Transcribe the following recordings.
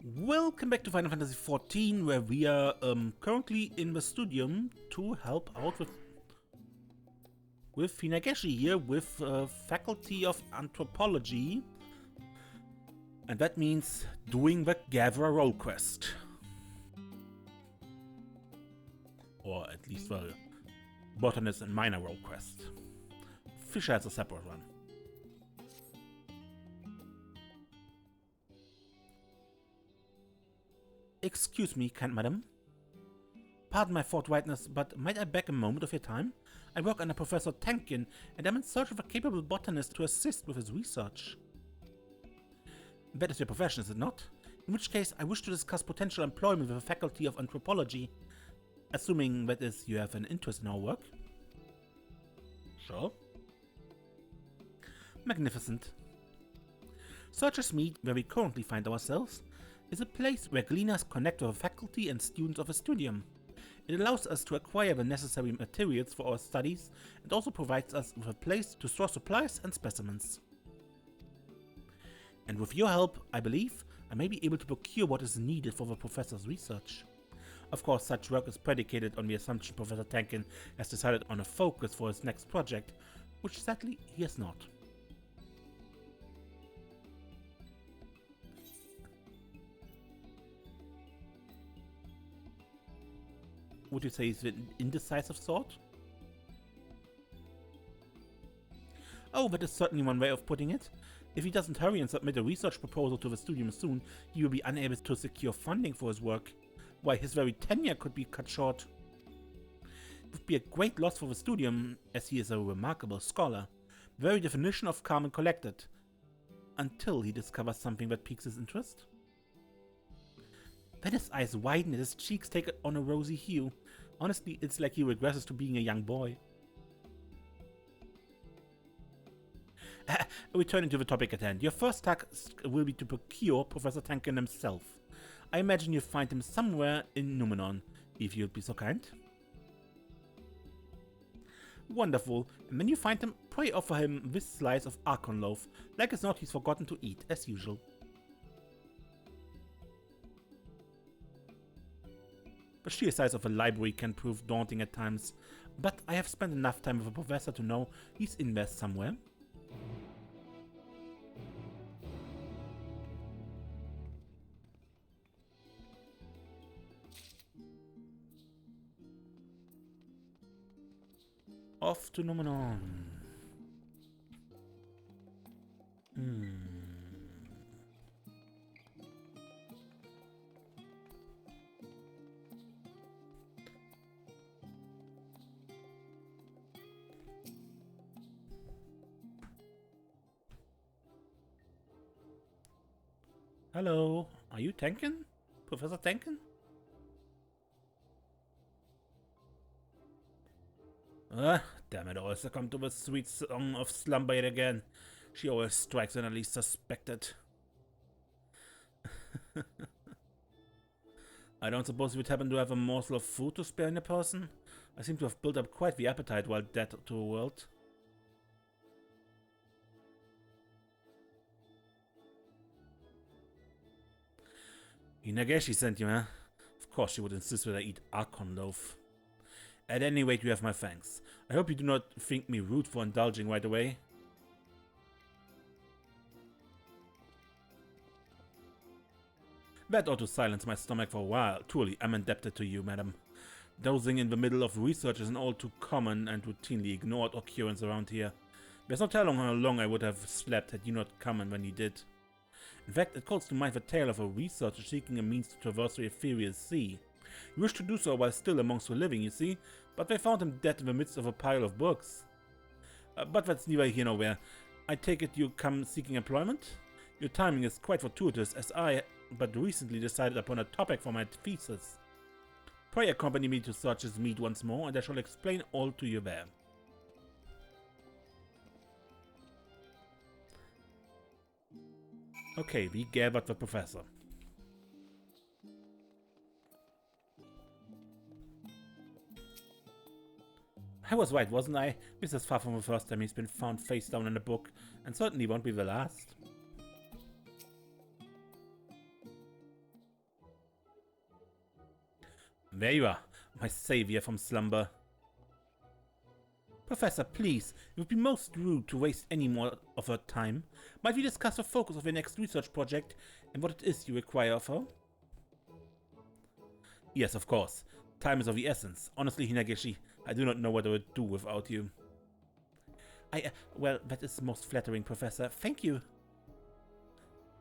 Welcome back to Final Fantasy XIV, where we are currently in the studium to help out with Finageshi here, with Faculty of Anthropology. And that means doing the Gatherer Rolequest. Or at least the Botanist and Miner Rolequest. Fisher has a separate one. Excuse me, kind madam. Pardon my forthrightness, but might I beg a moment of your time? I work under Professor Tankin, and I'm in search of a capable botanist to assist with his research. That is your profession, is it not? In which case, I wish to discuss potential employment with the Faculty of Anthropology. Assuming that is, you have an interest in our work. Sure. Magnificent. Searchers Meet, where we currently find ourselves, is a place where gleaners connect with the faculty and students of a studium. It allows us to acquire the necessary materials for our studies and also provides us with a place to store supplies and specimens. And with your help, I believe, I may be able to procure what is needed for the professor's research. Of course, such work is predicated on the assumption Professor Tankin has decided on a focus for his next project, which sadly he has not. Would you say he's an indecisive sort? Oh, that is certainly one way of putting it. If he doesn't hurry and submit a research proposal to the studium soon, he will be unable to secure funding for his work. Why, his very tenure could be cut short. It would be a great loss for the studium, as he is a remarkable scholar. The very definition of calm and collected. Until he discovers something that piques his interest. Then his eyes widen and his cheeks take on a rosy hue. Honestly, it's like he regresses to being a young boy. Returning to the topic at hand, your first task will be to procure Professor Tankin himself. I imagine you'll find him somewhere in Numenon, if you'd be so kind. Wonderful, and when you find him, pray offer him this slice of Archon loaf, like it's not he's forgotten to eat, as usual. The sheer size of a library can prove daunting at times, but I have spent enough time with a professor to know he's in there somewhere. Off to Numenon. Hello, are you Tankin? Professor Tankin? Damn it all, succumb to the sweet song of slumber yet again. She always strikes when I least suspect it. I don't suppose you would happen to have a morsel of food to spare in a person? I seem to have built up quite the appetite while dead to the world. Inageshi sent you, huh? Of course she would insist that I eat Archon loaf. At any rate, you have my thanks. I hope you do not think me rude for indulging right away. That ought to silence my stomach for a while. Truly, I'm indebted to you, madam. Dozing in the middle of research is an all too common and routinely ignored occurrence around here. There's no telling how long I would have slept had you not come when you did. In fact, it calls to mind the tale of a researcher seeking a means to traverse the ethereal sea. He wished to do so while still amongst the living, you see, but they found him dead in the midst of a pile of books. But that's neither here nor there. I take it you come seeking employment? Your timing is quite fortuitous, as I but recently decided upon a topic for my thesis. Pray accompany me to Searchers Meet once more, and I shall explain all to you there. Okay, we gathered the professor. I was right, wasn't I? This is far from the first time he's been found face down in a book, and certainly won't be the last. There you are, my savior from slumber. Professor, please, it would be most rude to waste any more of her time. Might we discuss the focus of your next research project and what it is you require of her? Yes, of course. Time is of the essence. Honestly, Hinagishi, I do not know what I would do without you. Well, that is most flattering, Professor. Thank you.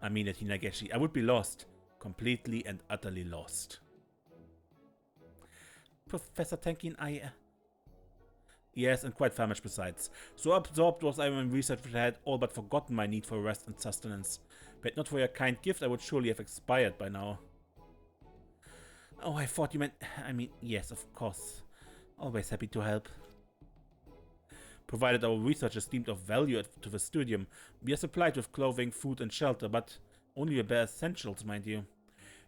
I mean it, Hinagishi. I would be lost. Completely and utterly lost. Professor Tenkin, Yes, and quite famished besides. So absorbed was I in research that I had all but forgotten my need for rest and sustenance. But not for your kind gift, I would surely have expired by now. Oh, I thought you meant... I mean, yes, of course. Always happy to help. Provided our research is deemed of value to the studium, we are supplied with clothing, food, and shelter, but only the bare essentials, mind you.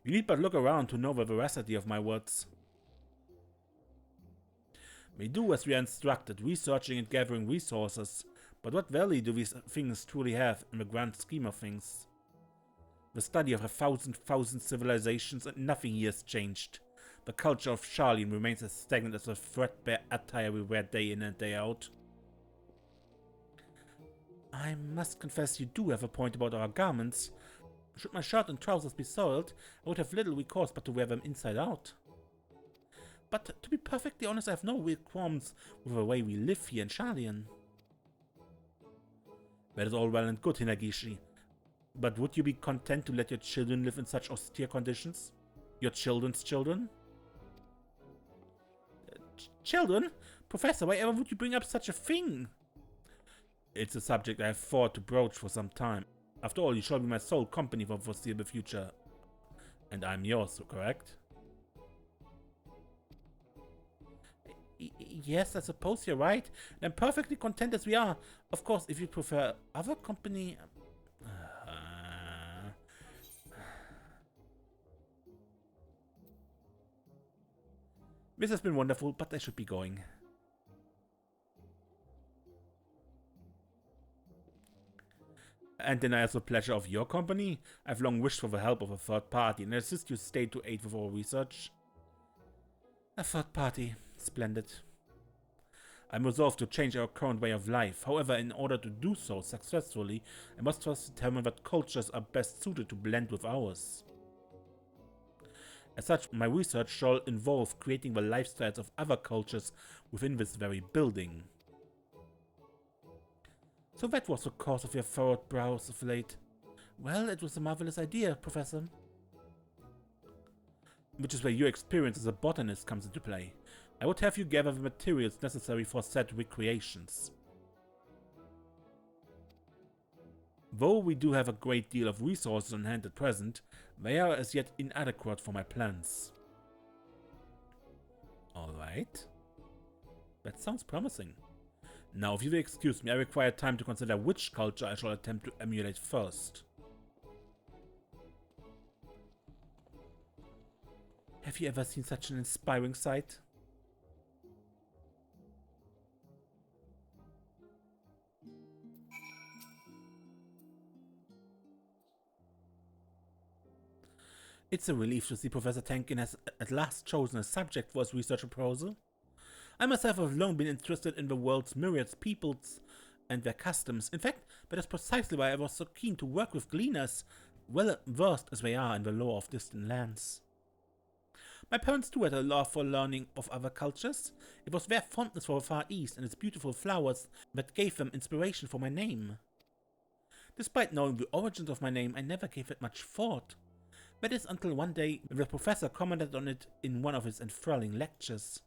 You need but look around to know the veracity of my words. We do as we are instructed, researching and gathering resources, but what value do these things truly have in the grand scheme of things? The study of 1,000 civilizations and nothing here has changed. The culture of Charlene remains as stagnant as the threadbare attire we wear day in and day out. I must confess you do have a point about our garments. Should my shirt and trousers be soiled, I would have little recourse but to wear them inside out. But to be perfectly honest, I have no real qualms with the way we live here in Charlene. That is all well and good, Hinagishi. But would you be content to let your children live in such austere conditions? Your children's children? Children? Professor, why ever would you bring up such a thing? It's a subject I have thought to broach for some time. After all, you shall be my sole company for the foreseeable future. And I'm yours, correct? Yes, I suppose you're right. And I'm perfectly content as we are. Of course, if you prefer other company... This has been wonderful, but I should be going. And then I have the pleasure of your company. I've long wished for the help of a third party, and I assist you stay to aid with our research. A third party. Splendid. I'm resolved to change our current way of life. However, in order to do so successfully, I must first determine what cultures are best suited to blend with ours. As such, my research shall involve creating the lifestyles of other cultures within this very building. So that was the cause of your furrowed brows of late. Well, it was a marvelous idea, Professor. Which is where your experience as a botanist comes into play. I would have you gather the materials necessary for said recreations. Though we do have a great deal of resources on hand at present, they are as yet inadequate for my plans. Alright. That sounds promising. Now, if you will excuse me, I require time to consider which culture I shall attempt to emulate first. Have you ever seen such an inspiring sight? It's a relief to see Professor Tenkin has at last chosen a subject for his research proposal. I myself have long been interested in the world's myriad peoples and their customs. In fact, that is precisely why I was so keen to work with gleaners, well versed as they are in the lore of distant lands. My parents too had a love for learning of other cultures. It was their fondness for the Far East and its beautiful flowers that gave them inspiration for my name. Despite knowing the origins of my name, I never gave it much thought. That is until one day the professor commented on it in one of his enthralling lectures.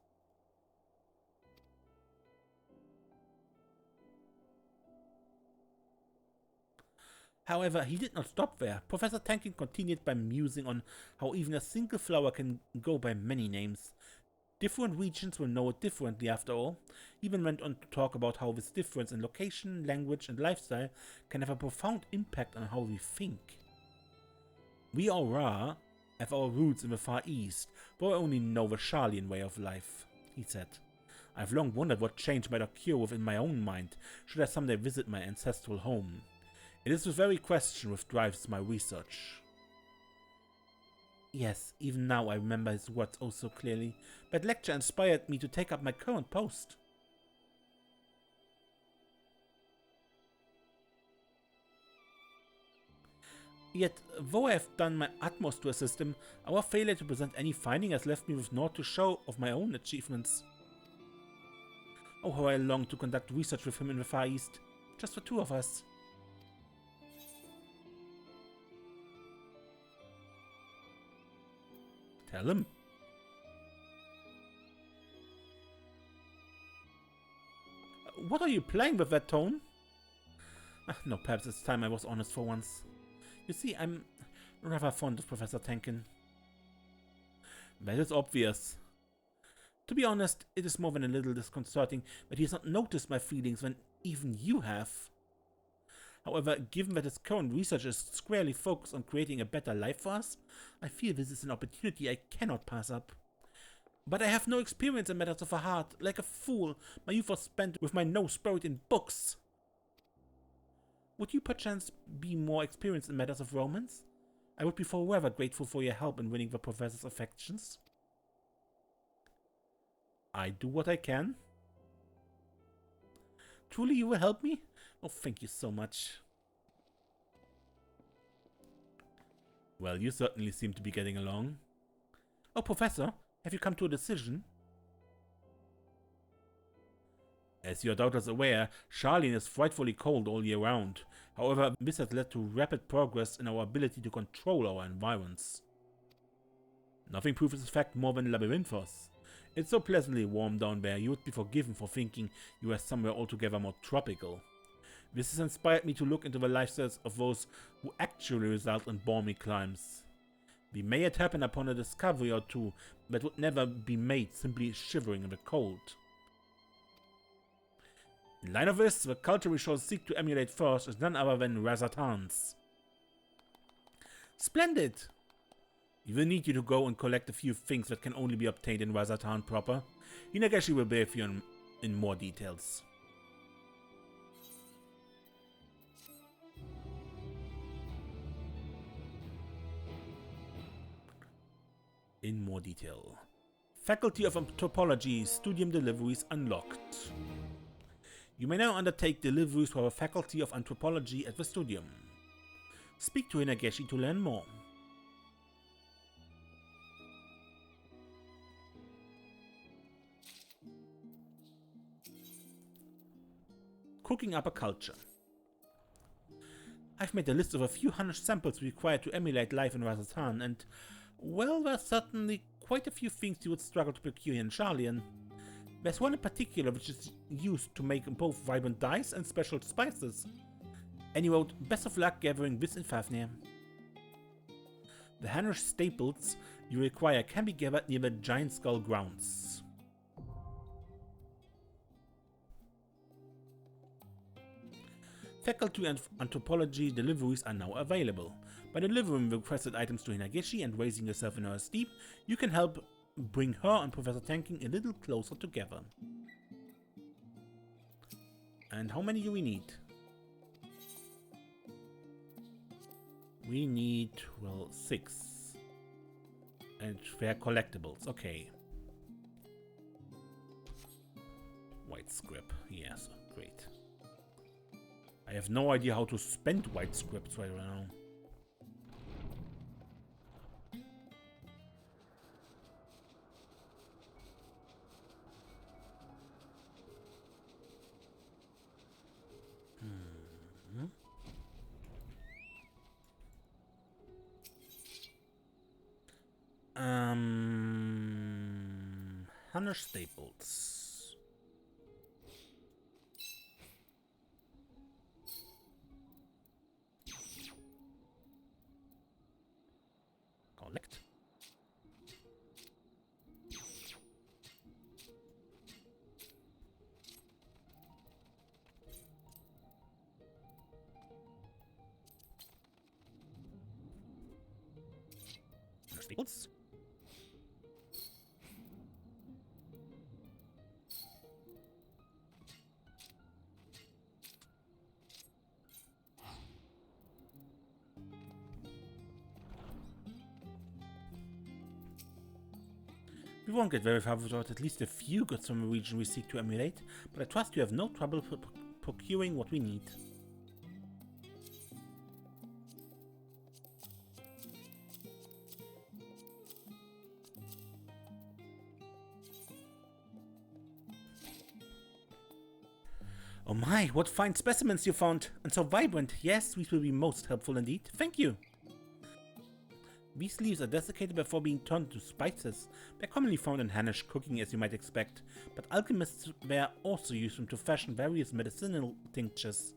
However, he did not stop there. Professor Tenkin continued by musing on how even a single flower can go by many names. Different regions will know it differently after all. He even went on to talk about how this difference in location, language and lifestyle can have a profound impact on how we think. We Aurora have our roots in the Far East, though I only know the Charlian way of life, he said. I've long wondered what change might occur within my own mind should I someday visit my ancestral home. It is this very question which drives my research. Yes, even now I remember his words oh so clearly. That lecture inspired me to take up my current post. Yet, though I have done my utmost to assist him, our failure to present any finding has left me with naught to show of my own achievements. Oh, how I long to conduct research with him in the Far East, just the two of us. Tell him. What are you playing with that tone? No, perhaps it's time I was honest for once. You see, I'm rather fond of Professor Tankin. That is obvious. To be honest, it is more than a little disconcerting that he has not noticed my feelings when even you have. However, given that his current research is squarely focused on creating a better life for us, I feel this is an opportunity I cannot pass up. But I have no experience in matters of the heart. Like a fool, my youth was spent with my nose buried in books. Would you perchance be more experienced in matters of romance? I would be forever grateful for your help in winning the professor's affections. I do what I can. Truly you will help me? Oh, thank you so much. Well, you certainly seem to be getting along. Oh, Professor, have you come to a decision? As you are doubtless aware, Charlene is frightfully cold all year round. However, this has led to rapid progress in our ability to control our environs. Nothing proves this fact more than Labyrinthos. It's so pleasantly warm down there, you would be forgiven for thinking you were somewhere altogether more tropical. This has inspired me to look into the lifestyles of those who actually result in balmy climes. We may yet happen upon a discovery or two that would never be made simply shivering in the cold. In light of this, the culture we shall seek to emulate first is none other than Razatans. Splendid! We will need you to go and collect a few things that can only be obtained in Razatan proper. Hinagashi will brief you in more details. In more detail. Faculty of Anthropology Studium deliveries unlocked. You may now undertake deliveries for the Faculty of Anthropology at the Studium. Speak to Hinagashi to learn more. Cooking up a culture. I've made a list of a few hundred samples required to emulate life in Razatan, and, well, there's certainly quite a few things you would struggle to procure in Charlian. There's one in particular which is used to make both vibrant dyes and special spices. And you wrote, best of luck gathering this in Fafnir. The Hanish staples you require can be gathered near the Giant Skull grounds. Faculty of Anthropology deliveries are now available. By delivering the requested items to Hinagashi and raising yourself in her esteem, you can help bring her and Professor Tanking a little closer together. And how many do we need? We need, well, 6. And they're collectibles, okay. White script, yes, great. I have no idea how to spend white scripts right now. Hanish staples. Collect. Hanish staples. We won't get very far without at least a few goods from the region we seek to emulate, but I trust you have no trouble procuring what we need. Oh my, what fine specimens you found, and so vibrant. Yes, these will be most helpful indeed. Thank you. These leaves are desiccated before being turned to spices. They're commonly found in Hannish cooking, as you might expect, but alchemists were also used them to fashion various medicinal tinctures.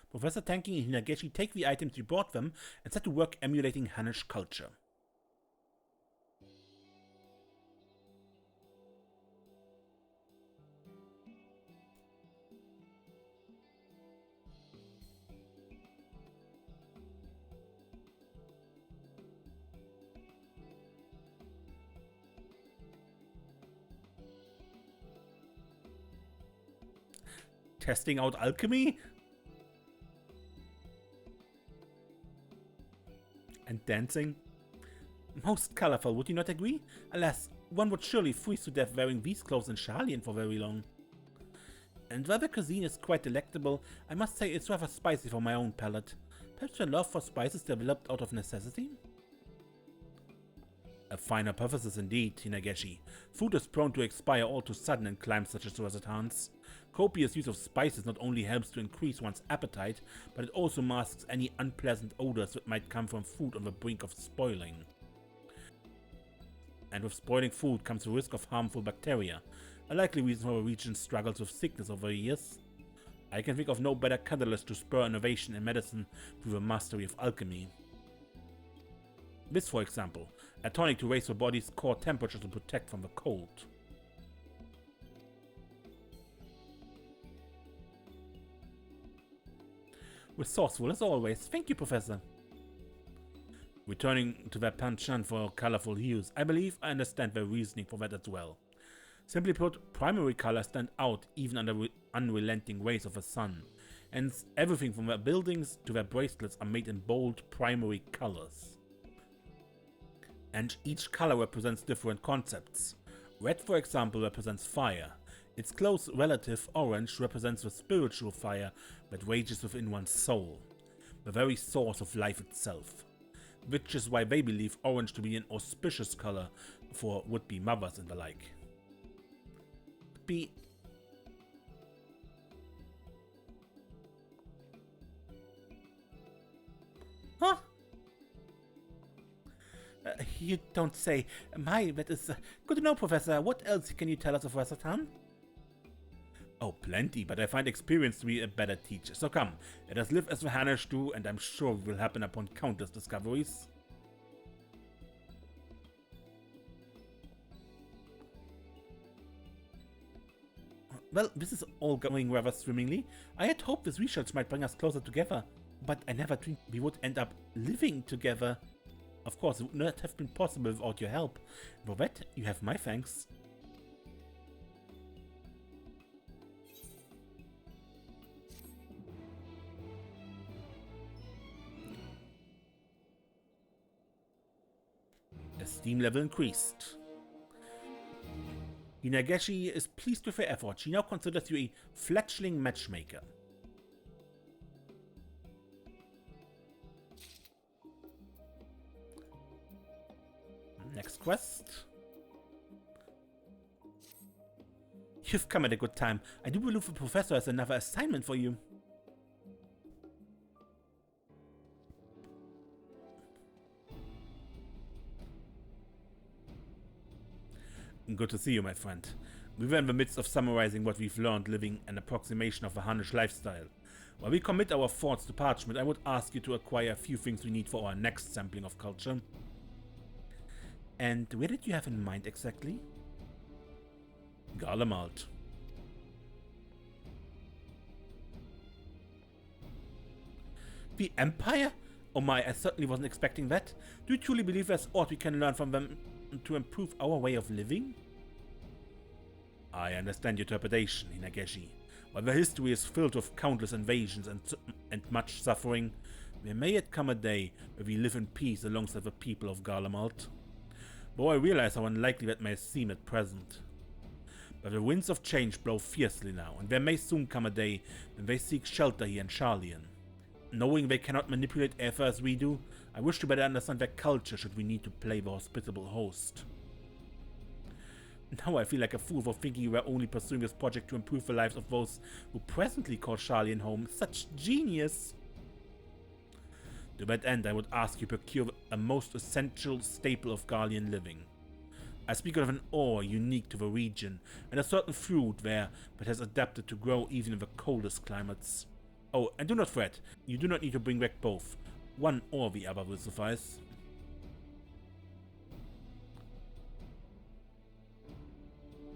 Professor Tanking and Hinageshi take the items you brought them and set to work emulating Hannish culture. Testing out alchemy? And dancing? Most colorful, would you not agree? Alas, one would surely freeze to death wearing these clothes in Sharlayan for very long. And while the cuisine is quite delectable, I must say it's rather spicy for my own palate. Perhaps your love for spices developed out of necessity? A fine hypothesis indeed, Hinageshi. Food is prone to expire all too sudden in climes such as Rosatan's. Copious use of spices not only helps to increase one's appetite, but it also masks any unpleasant odors that might come from food on the brink of spoiling. And with spoiling food comes the risk of harmful bacteria, a likely reason for the region's struggles with sickness over the years. I can think of no better catalyst to spur innovation in medicine through the mastery of alchemy. This, for example, a tonic to raise the body's core temperature to protect from the cold. Resourceful as always. Thank you, Professor. Returning to their penchant for colorful hues, I believe I understand their reasoning for that as well. Simply put, primary colors stand out even under unrelenting rays of the sun. Hence, everything from their buildings to their bracelets are made in bold primary colors. And each color represents different concepts. Red, for example, represents fire. Its close relative, orange, represents the spiritual fire that rages within one's soul, the very source of life itself. Which is why they believe orange to be an auspicious color for would-be mothers and the like. Huh? You don't say. My, that is good to know, Professor. What else can you tell us of Rosatan? Oh, plenty, but I find experience to be a better teacher. So come, let us live as the Hannish do, and I'm sure we will happen upon countless discoveries. Well, this is all going rather swimmingly. I had hoped this research might bring us closer together, but I never dreamed we would end up living together. Of course, it would not have been possible without your help. For that, you have my thanks. Esteem level increased. Hinageshi is pleased with your effort. She now considers you a fledgling matchmaker. Next quest. You've come at a good time. I do believe the professor has another assignment for you. Good to see you, my friend. We were in the midst of summarizing what we've learned living an approximation of a Hannish lifestyle. While we commit our thoughts to parchment, I would ask you to acquire a few things we need for our next sampling of culture. And where did you have in mind exactly? Garlemald. The Empire? Oh my, I certainly wasn't expecting that. Do you truly believe there's aught we can learn from them to improve our way of living? I understand your trepidation, Hinageshi. While the history is filled with countless invasions and much suffering, there may yet come a day where we live in peace alongside the people of Garlemald. Though I realize how unlikely that may seem at present. But the winds of change blow fiercely now, and there may soon come a day when they seek shelter here in Sharlayan. Knowing they cannot manipulate Aether as we do, I wish to better understand their culture should we need to play the hospitable host. Now I feel like a fool for thinking you were only pursuing this project to improve the lives of those who presently call Sharlayan home. Such genius! To that end, I would ask you procure a most essential staple of Garlean living. I speak of an ore unique to the region, and a certain fruit there that has adapted to grow even in the coldest climates. Oh, and do not fret, you do not need to bring back both. One or the other will suffice.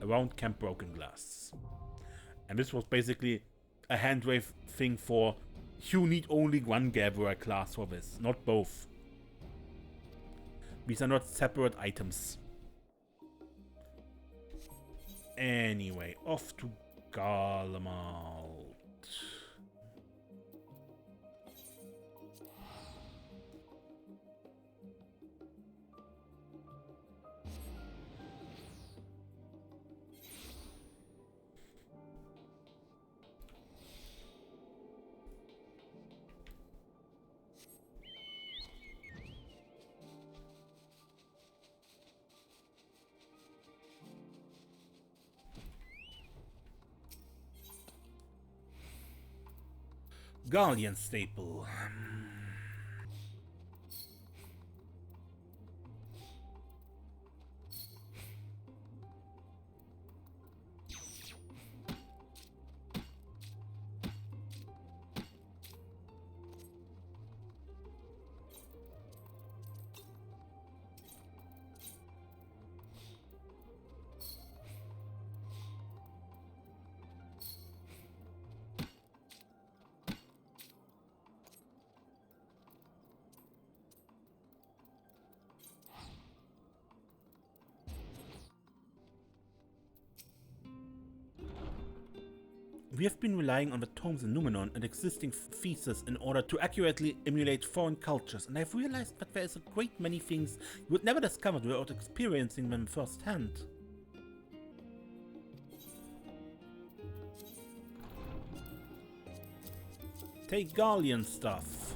Around Camp Broken Glass. And this was basically a handwave thing for you need only one gatherer class for this, not both. These are not separate items. Anyway, off to Garlemald. Garlean staple. We have been relying on the tomes in Numenor and existing theses in order to accurately emulate foreign cultures, and I've realized that there is a great many things you would never discover without experiencing them firsthand. Take Garlean stuff.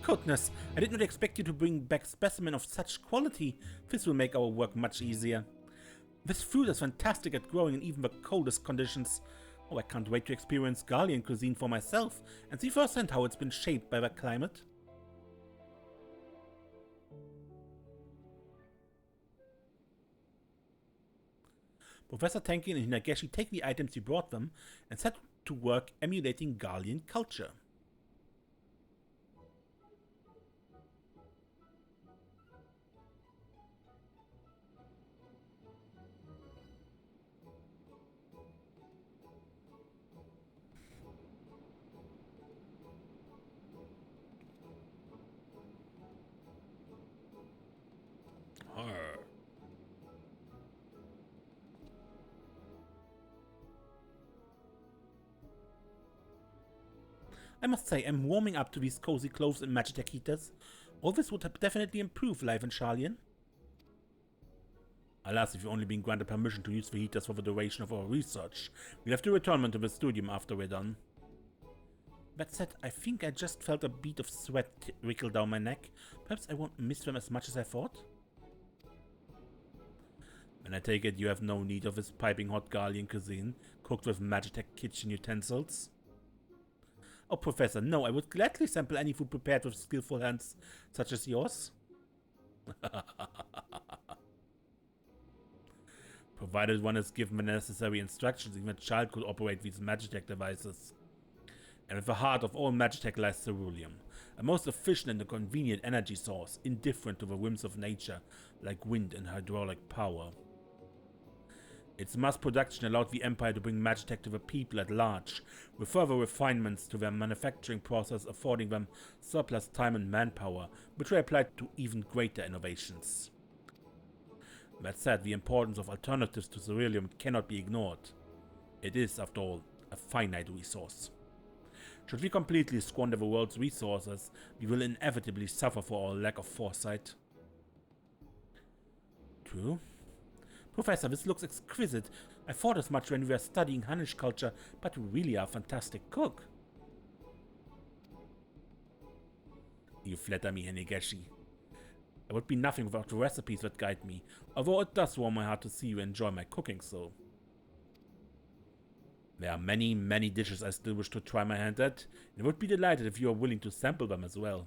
Goodness, I did not expect you to bring back specimen of such quality. This will make our work much easier. This fruit is fantastic at growing in even the coldest conditions. Oh, I can't wait to experience Garlean cuisine for myself and see firsthand how it's been shaped by the climate. Professor Tenkin and Hinageshi take the items you brought them and set to work emulating Garlean culture. I must say, I'm warming up to these cozy clothes and Magitech heaters. All this would have definitely improved life in Sharlayan. Alas, if you've only been granted permission to use the heaters for the duration of our research, we'll have to return them to the studium after we're done. That said, I think I just felt a bead of sweat trickle down my neck. Perhaps I won't miss them as much as I thought? And I take it you have no need of this piping hot Garlean cuisine, cooked with Magitech kitchen utensils? Oh, Professor, no, I would gladly sample any food prepared with skillful hands such as yours. Provided one is given the necessary instructions, even a child could operate these Magitech devices. And at the heart of all Magitech lies ceruleum, a most efficient and convenient energy source, indifferent to the whims of nature, like wind and hydraulic power. Its mass production allowed the Empire to bring Magitech to the people at large, with further refinements to their manufacturing process affording them surplus time and manpower, which were applied to even greater innovations. That said, the importance of alternatives to beryllium cannot be ignored. It is, after all, a finite resource. Should we completely squander the world's resources, we will inevitably suffer for our lack of foresight. True. Professor, this looks exquisite. I thought as much when we were studying Hunnish culture, but you really are a fantastic cook. You flatter me, Hinegashi. I would be nothing without the recipes that guide me, although it does warm my heart to see you enjoy my cooking so. There are many, many dishes I still wish to try my hand at, and I would be delighted if you are willing to sample them as well.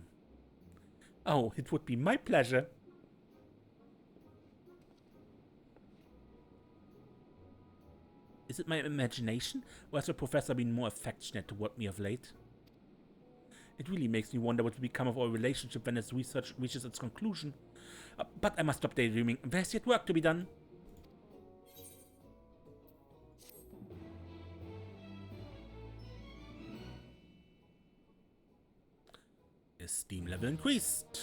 Oh, it would be my pleasure. Is it my imagination, or has the professor been more affectionate toward me of late? It really makes me wonder what will become of our relationship when his research reaches its conclusion. But I must stop daydreaming. There's yet work to be done. Esteem level increased.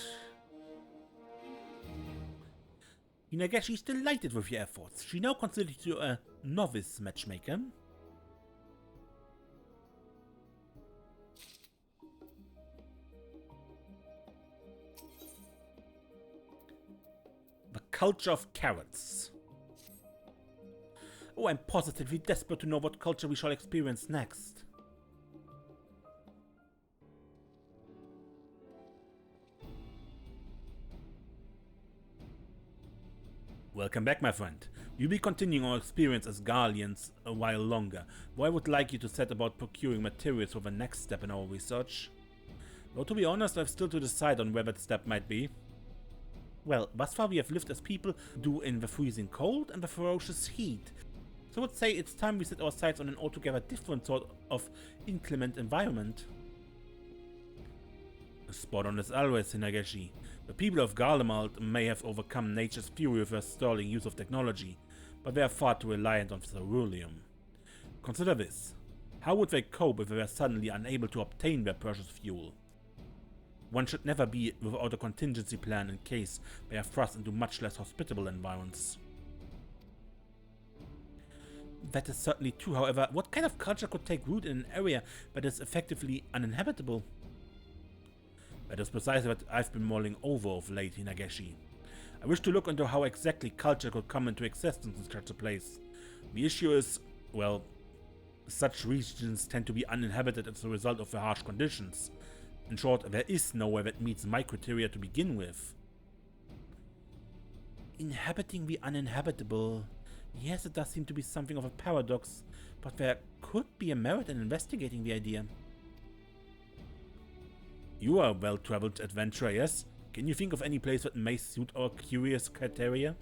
Hinegashi is delighted with your efforts. She now considers you a novice matchmaker. The culture of carrots. Oh, I'm positively desperate to know what culture we shall experience next. Welcome back, my friend. We'll be continuing our experience as Garleans a while longer, though I would like you to set about procuring materials for the next step in our research. Though to be honest, I've still to decide on where that step might be. Well, thus far we have lived as people do in the freezing cold and the ferocious heat, so I would say it's time we set our sights on an altogether different sort of inclement environment. Spot on as always, Hinegashi. The people of Garlemald may have overcome nature's fury with their sterling use of technology, but they are far too reliant on ceruleum. Consider this. How would they cope if they were suddenly unable to obtain their precious fuel? One should never be without a contingency plan in case they are thrust into much less hospitable environments. That is certainly true, however, what kind of culture could take root in an area that is effectively uninhabitable? That is precisely what I've been mulling over of late, Hinegashi. I wish to look into how exactly culture could come into existence in such a place. The issue is, well, such regions tend to be uninhabited as a result of the harsh conditions. In short, there is nowhere that meets my criteria to begin with. Inhabiting the uninhabitable. Yes, it does seem to be something of a paradox, but there could be a merit in investigating the idea. You are a well-traveled adventurer, yes? Can you think of any place that may suit our curious criteria?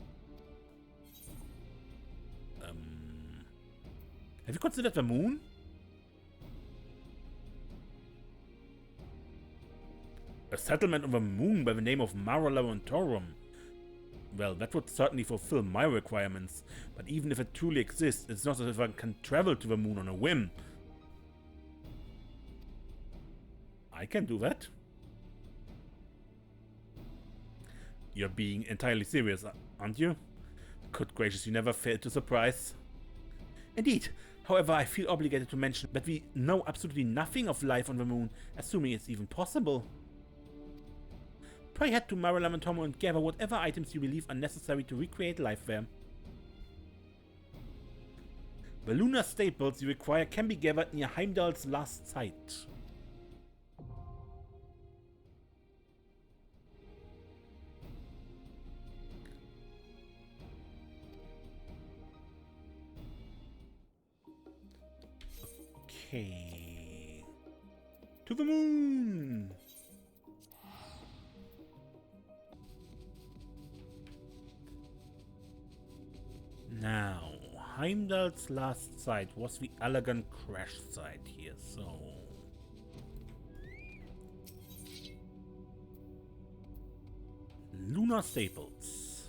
Have you considered the moon? A settlement on the moon by the name of Mare Laventorum. Well, that would certainly fulfill my requirements, but even if it truly exists, it's not as if I can travel to the moon on a whim. I can do that. You're being entirely serious, aren't you? Good gracious, you never fail to surprise. Indeed. However, I feel obligated to mention that we know absolutely nothing of life on the moon, assuming it's even possible. Pray head to Mare Laventorum and gather whatever items you believe are necessary to recreate life there. The lunar staples you require can be gathered near Heimdall's last site. Okay. To the moon! Now, Heimdall's last site was the elegant crash site here, so... Lunar staples.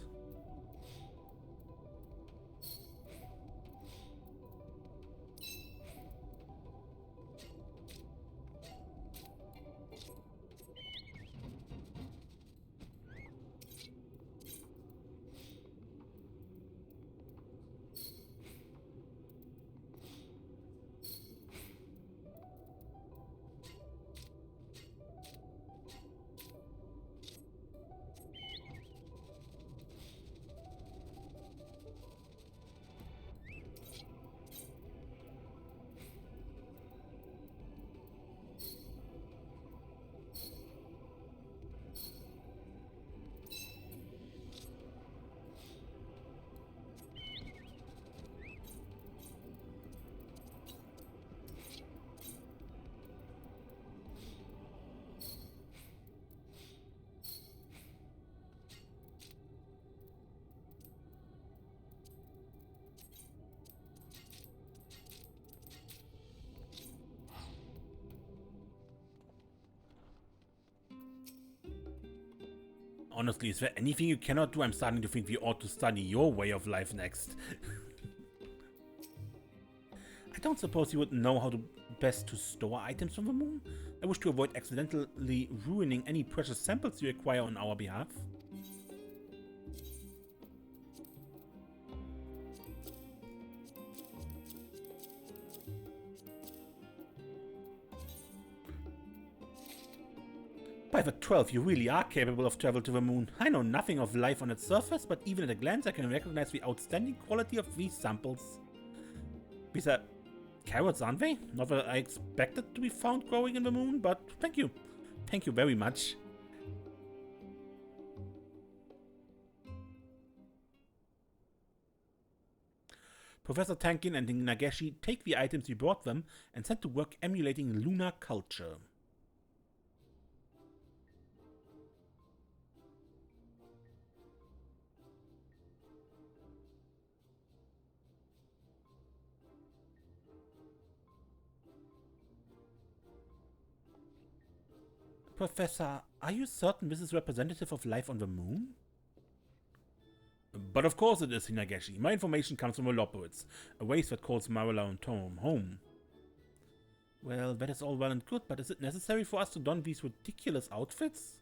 Honestly, is there anything you cannot do? I'm starting to think we ought to study your way of life next. I don't suppose you would know how to best to store items from the moon? I wish to avoid accidentally ruining any precious samples you acquire on our behalf. By the 12, you really are capable of travel to the moon. I know nothing of life on its surface, but even at a glance I can recognize the outstanding quality of these samples. These are carrots, aren't they? Not that I expected to be found growing in the moon, but thank you. Thank you very much. Professor Tankin and Nageshi take the items you brought them and set to work emulating lunar culture. Professor, are you certain this is representative of life on the moon? But of course it is, Hinageshi. My information comes from Rolequest, a race that calls Marilla and Tom home. Well, that is all well and good, but is it necessary for us to don these ridiculous outfits?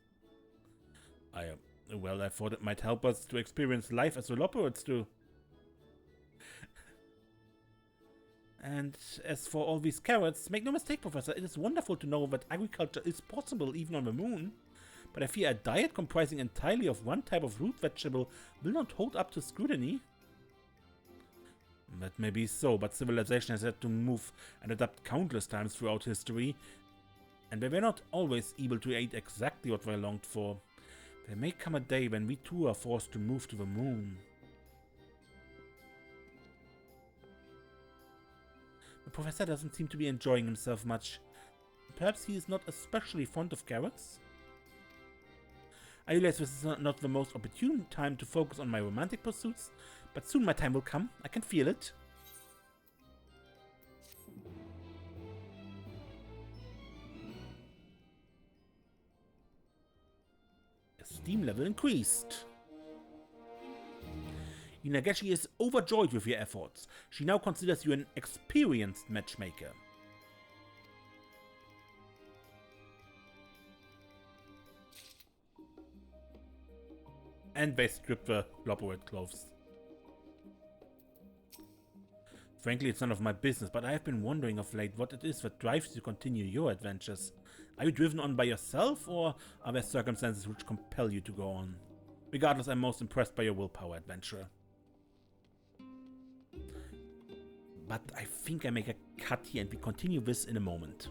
Well, I thought it might help us to experience life as Rolequest do. And as for all these carrots, make no mistake, Professor, it is wonderful to know that agriculture is possible even on the moon. But I fear a diet comprising entirely of one type of root vegetable will not hold up to scrutiny. That may be so, but civilization has had to move and adapt countless times throughout history, and they were not always able to eat exactly what they longed for. There may come a day when we too are forced to move to the moon. The professor doesn't seem to be enjoying himself much. Perhaps he is not especially fond of carrots? I realize this is not the most opportune time to focus on my romantic pursuits, but soon my time will come. I can feel it. Esteem level increased. Inageshi is overjoyed with your efforts. She now considers you an experienced matchmaker. And they strip the Rolequest clothes. Frankly, it's none of my business, but I have been wondering of late what it is that drives you to continue your adventures. Are you driven on by yourself, or are there circumstances which compel you to go on? Regardless, I'm most impressed by your willpower, adventurer. But I think I make a cut here and we continue this in a moment.